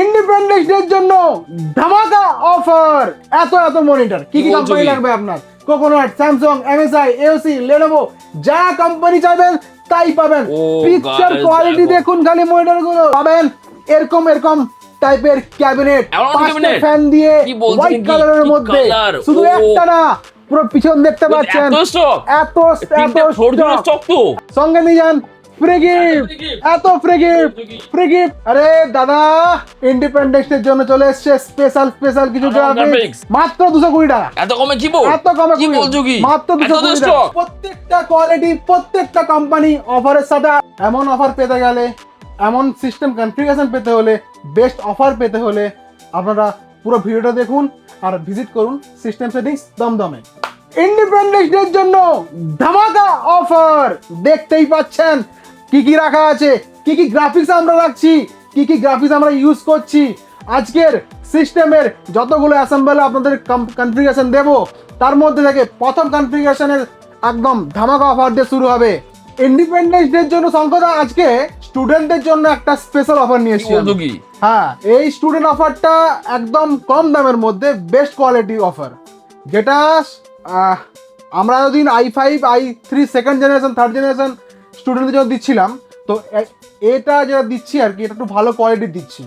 Independence ডের জন্য ধামাকা অফার। এত মনিটর কি কি কোম্পানি লাগবে আপনার? Coconut, Samsung, MSI, AOC, Lenovo, যা কোম্পানি চাইবেন তাই পাবেন। পিকচার কোয়ালিটি দেখুন খালি মনিটর গুলো পাবেন। এরকম টাইপের ক্যাবিনেট, পাঁচটা ফ্যান দিয়ে হোয়াইট কালারের মধ্যে, শুধু একটা না পুরো পিছন দেখতে পাচ্ছেন এত স্টক তো সঙ্গে নিয়ে যান ফ্রি গিফট, এত ফ্রি গিফট। আরে দাদা, ইন্ডিপেন্ডেন্স ডের জন্য চলে এসেছে স্পেশাল কিছু গ্রাফিক্স মাত্র 220 টাকা। এত কমে কি বলছো কি? মাত্র 220 টাকা। প্রত্যেকটা কোয়ালিটি, প্রত্যেকটা কোম্পানি অফারের সাথে। এমন অফার পেতে গেলে, এমন সিস্টেম কনফিগারেশন পেতে হলে, বেস্ট অফার পেতে হলে আপনারা পুরো ভিডিওটা দেখুন আর ভিজিট করুন সিস্টেম সেটিংস দমদমে। ইন্ডিপেন্ডেন্স ডের জন্য ধামাকা অফার দেখতেই পাচ্ছেন কি কি রাখা আছে, কি কি গ্রাফিক্স আমরা রাখছি, কি কি গ্রাফিক্স আমরা ইউজ করছি। আজকের সিস্টেমের যতগুলো অ্যাসেম্বল আপনাদের কনফিগারেশন দেব, তার মধ্যে থেকে প্রথম কনফিগারেশনের একদম ধামাকা অফার দিয়ে শুরু হবে। ইন্ডিপেন্ডেন্স ডের জন্য সংকদা আজকে স্টুডেন্টদের জন্য একটা স্পেশাল অফার নিয়ে এসেছি। হ্যাঁ, এই স্টুডেন্ট অফারটা একদম কম দামের মধ্যে বেস্ট কোয়ালিটি অফার, যেটা আমরা যতদিন i5 i3 second generation third generation স্টুডেন্টদের জন্য দিচ্ছিলাম, তো এটা যেটা দিচ্ছি আর কি, এটা একটু ভালো কোয়ালিটি দিচ্ছি।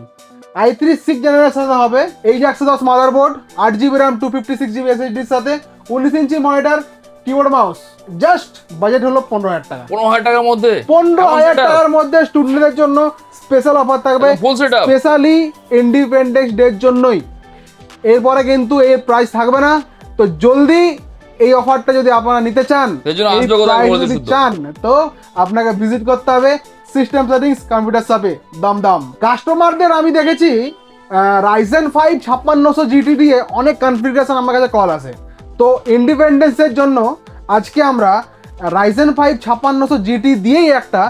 i3 6 জেনারেশন হবে, এই যে 110 মাদারবোর্ড, 8GB র্যাম, 256GB SSDর সাথে, 19 ইঞ্চি monitor, keyboard mouse. Just budget হলো 15,000 টাকা। 15,000 টাকার মধ্যে 15,000 টাকার মধ্যে স্টুডেন্টদের জন্য স্পেশাল অফার থাকবে, স্পেশালি ইন্ডিপেন্ডেন্স ডের জন্যই। এরপরে কিন্তু এর প্রাইস থাকবে না। তো জলদি এই অফারটা যদি আপনারা নিতে চান, তো আপনাকে ভিজিট করতে হবে সিস্টেম সেটিংস কম্পিউটার শপে দমদম। কাস্টমারদের আমি দেখেছি রাইজেন 5 5600 জিটি দিয়ে অনেক কনফিগারেশন আমার কাছে কল আসে। তো ইন্ডিপেন্ডেন্সের জন্য আজকে আমরা রাইজেন 5 5600 জিটি দিয়েই একটা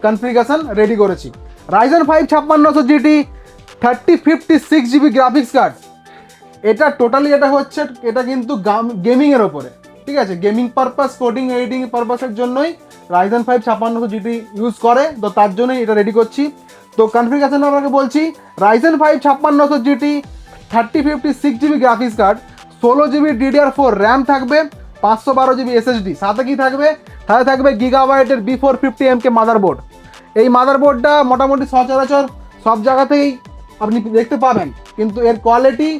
কনফিগারেশন রেডি করেছি। Ryzen 5 5600 GT 3056GB graphics card. এটা টোটালি এটা কিন্তু গেমিং এর ওপরে, ঠিক আছে? গেমিং পারপাস, কোডিং এডিটিং পারপাসের জন্যই রাইজেন 5 5600 জিটি ইউজ করে, তো তার জন্যই এটা রেডি করছি। তো কনফিগারেশন আপনাকে বলছি, Ryzen 5 5600 GT 3056GB graphics card, 16GB DDR4 RAM থাকবে, 512GB SSD, সাথে কি থাকবে? সাথে থাকবে গিগাবাইটের B450MK মাদারবোর্ড। এই মাদারবোর্ডটা মোটামুটি সচরাচর সব জায়গাতেই আপনি দেখতে পাবেন, কিন্তু এর কোয়ালিটি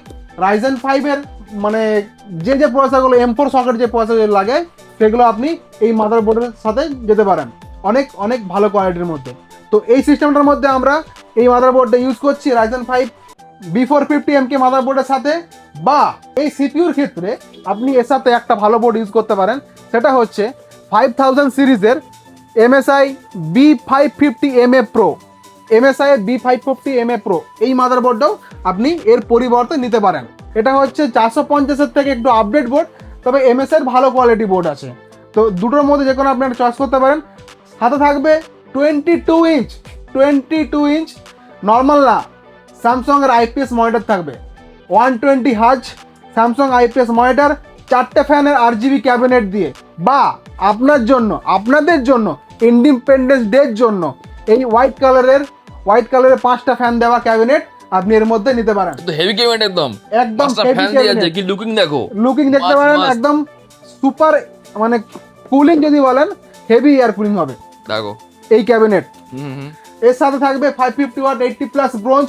রাইজেন 5 এর মানে যে প্রসেসরগুলো M4 সকেট যে প্রসেসর লাগে, সেগুলো আপনি এই মাদারবোর্ডের সাথে যেতে পারেন অনেক ভালো কোয়ালিটির মধ্যে। তো এই সিস্টেমটার মধ্যে আমরা এই মাদারবোর্ডটা ইউজ করছি রাইজেন 5 B450MK মাদারবোর্ডের সাথে। বা এই সিপিইউর ক্ষেত্রে আপনি এর সাথে একটা ভালো বোর্ড ইউজ করতে পারেন, সেটা হচ্ছে 5000 সিরিজের MSI B550MA Pro, MSI B550MA Pro। এই মাদারবোর্ডটাও আপনি এর পরিবর্তে নিতে পারেন। এটা হচ্ছে 450-এর থেকে একটু আপডেট বোর্ড, তবে MSI এর ভালো কোয়ালিটি বোর্ড আছে। তো দুটোর মধ্যে যে কোনো আপনি একটা চয়েস করতে পারেন। সাথে থাকবে 22 ইঞ্চ নর্মাল না, স্যামসাং এর IPS মনিটর থাকবে, 120 হার্জ স্যামসাং IPS মনিটর, 4টে ফ্যানের RGB ক্যাবিনেট দিয়ে। বা আপনাদের জন্য ইন্ডিপেন্ডেন্স ডের জন্য এই হোয়াইট কালারের 5টা ফ্যান দেওয়া ক্যাবিনেট আপনি এর মধ্যে নিতে পারেন। তো হেভি ক্যাবিনেট একদম ফ্যান দিয়ে আছে, কি লুকিং দেখতে পারেন, একদম সুপার মানে কুলিং যদি বলেন, হেভি এয়ার কুলিং হবে দেখো এই ক্যাবিনেট। এর সাথে থাকবে 550 watt 80+ bronze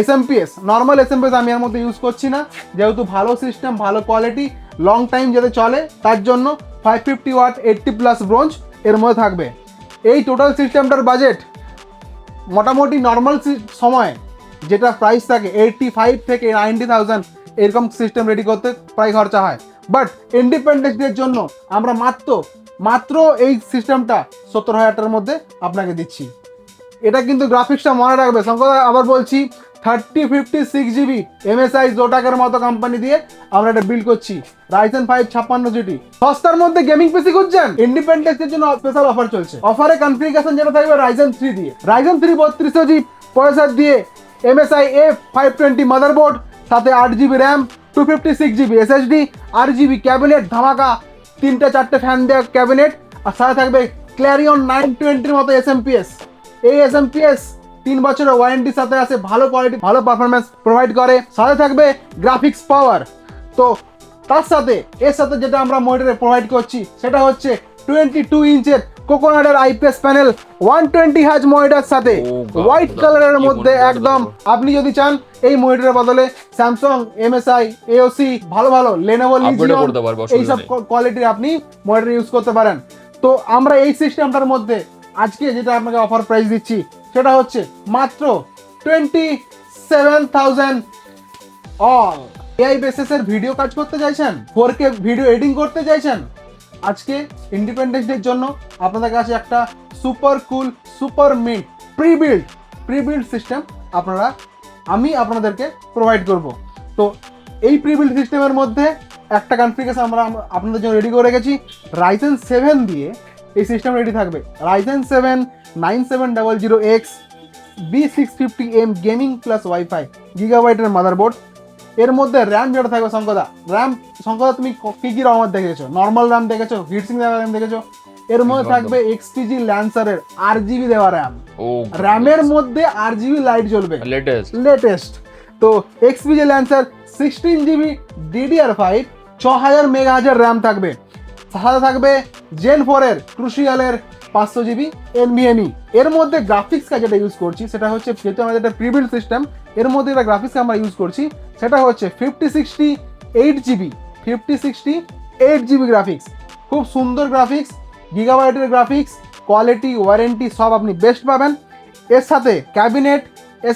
SMPS। Normal SMPS আমি এর মধ্যে ইউজ করছি না, যেহেতু ভালো সিস্টেম, ভালো কোয়ালিটি, লং টাইম যাতে চলে, তার জন্য 550 ওয়াট 80+ ব্রোঞ্জ এর মধ্যে থাকবে। এই টোটাল সিস্টেমটার বাজেট মোটামুটি নর্মাল সময় যেটা প্রাইস থাকে 85 থেকে 90,000 এরকম সিস্টেম রেডি করতে প্রায় খরচা হয়। বাট ইন্ডিপেন্ডেন্স ডের জন্য আমরা মাত্র এই সিস্টেমটা 70,000 টাকার মধ্যে আপনাকে দিচ্ছি। এটা কিন্তু গ্রাফিক্সটা মনে রাখবে শঙ্কর, আবার বলছি 3056GB MSI জোটাকের মতো কোম্পানি দিয়ে আমরা এটা বিল্ড করছি। রাইজেন 5 5600 জিটি সস্তার মধ্যে গেমিং পিসি খুঁজছেন, ইন্ডিপেন্ডেন্সের জন্য স্পেশাল অফার চলছে। অফারে কনফিগারেশন যেটা থাকবে রাইজেন 3 দিয়ে, রাইজেন 3 3200G প্রসেসর দিয়ে, MSI A520 মাদারবোর্ড, সাথে 8GB RAM, 256GB SSD, RGB cabinet ধামাকা, 3-4টে ফ্যান দেওয়া ক্যাবিনেট, আর সাথে থাকবে ক্ল্যারিয়ন 920 মতো SMPS। এই SMPS 3 বছরের ওয়ারেন্টির সাথে আছে, ভালো কোয়ালিটি ভালো পারফরমেন্স প্রোভাইড করে, সাথে থাকবে গ্রাফিক্স পাওয়ার। তো তার সাথে এর সাথে যেটা আমরা মনিটরে প্রোভাইড করছি সেটা হচ্ছে 22 ইঞ্চের কোকোনাটের আইপিএস প্যানেল 120 হার্জ মনিটরের সাথে হোয়াইট কালারের মধ্যে একদম। আপনি যদি চান এই মনিটরের বদলে স্যামসাং, এমএসআই, এওসি, ভালো ভালো লেনোভো, লিজিয়ন এইসব কোয়ালিটির আপনি মনিটর ইউজ করতে পারেন। তো আমরা এই সিস্টেমটার মধ্যে আজকে যেটা আপনাকে অফার প্রাইস দিচ্ছি সেটা হচ্ছে মাত্র 27,000 অল। এআই বেসিসের ভিডিও কাজ করতে চাইছেন, 4K ভিডিও এডিটিং করতে চাইছেন, আজকে ইন্ডিপেন্ডেন্স ডের জন্য আপনাদের কাছে একটা super cool super mint prebuilt system আমি আপনাদেরকে প্রোভাইড করব। তো এই প্রিবিল্ড সিস্টেমের মধ্যে একটা কনফিগারেশন আমরা আপনাদের জন্য রেডি করে রেখেছি। Ryzen 7 দিয়ে এই সিস্টেম রেডি থাকবে। Ryzen 7 9700X B650M gaming plus WiFi গিগাবাইটের মাদারবোর্ড। এর মধ্যে র্যাম যেটা থাকবে শঙ্কদা তুমি কি কি রকমের দেখেছো? নর্মাল র্যাম দেখেছো, হিটসিং র্যাম দেখেছো? এর মধ্যে থাকবে এক্সপিজি ল্যান্সারের আরজিবি দেওয়া র্যামের মধ্যে আরজিবি লাইট জ্বলবে, লেটেস্ট। তো XPG Lancer 16GB DDR5 6000 মেগাহার্জের RAM থাকবে, সাথে থাকবে জেন 4 এর ক্রুশিয়ালের 500GB NVMe। এর মধ্যে গ্রাফিক্স যেটা ইউজ করছি সেটা হচ্ছে, যেহেতু আমাদের একটা প্রিবিল্ড সিস্টেম, এর মধ্যে একটা গ্রাফিক্স আমরা ইউজ করছি সেটা হচ্ছে 5060 8GB গ্রাফিক্স। খুব সুন্দর গ্রাফিক্স, গিগাবাইটের গ্রাফিক্স, কোয়ালিটি ওয়ারেন্টি সব আপনি বেস্ট পাবেন। এর সাথে ক্যাবিনেট,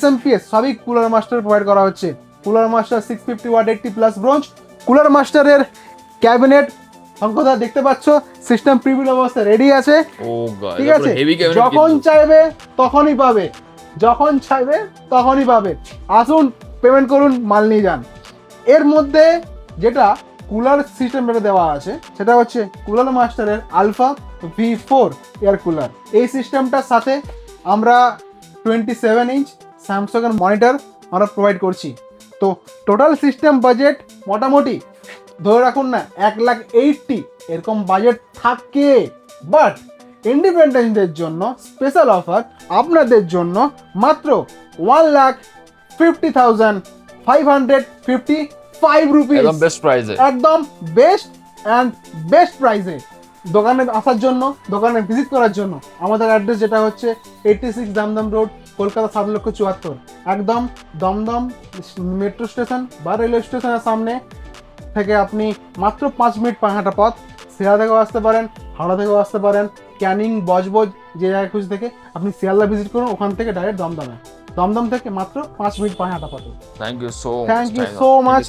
SMPS সবই কুলার মাস্টার প্রোভাইড করা হচ্ছে। Cooler master 650 watt 80+ bronze cooler মাস্টারের ক্যাবিনেট শঙ্কদা দেখতে পাচ্ছ, সিস্টেম প্রিবিল্ড অবস্থায় রেডি আছে। ঠিক আছে, যখন চাইবে তখনই পাবে, আসুন পেমেন্ট করুন, মাল নিয়ে যান। এর মধ্যে যেটা কুলার সিস্টেম দেওয়া আছে সেটা হচ্ছে কুলার মাস্টারের আলফা V4 এয়ার কুলার। এই সিস্টেমটার সাথে আমরা 27 ইঞ্চ স্যামসাং এর মনিটর আমরা প্রোভাইড করছি। তো টোটাল সিস্টেম বাজেট মোটামুটি ধরে রাখুন না 1,80,000 এরকম বাজেট থাকে। বাট ইন্ডিপেন্ডেন্স ডের জন্য স্পেশাল অফার আপনাদের জন্য মাত্র 1,50,555 রুপিস, একদম বেস্ট প্রাইসে। দোকানে আসার জন্য, দোকানে ভিজিট করার জন্য আমাদের অ্যাড্রেস যেটা হচ্ছে 86 দমদম রোড, কলকাতা 7,74,000, একদম দমদম মেট্রো স্টেশন বা রেলওয়ে স্টেশনের সামনে থেকে আপনি মাত্র 5 মিনিট হাঁটা পথ। শিয়ালদা থেকেও আসতে পারেন, হাওড়া থেকেও আসতে পারেন, ক্যানিং, বজবজ যে জায়গায় খুঁজে থেকে আপনি শিয়ালদা ভিজিট করুন, ওখান থেকে ডাইরেক্ট দমদম থেকে মাত্র 5 মিনিট হাঁটা পথ। Thank you so much.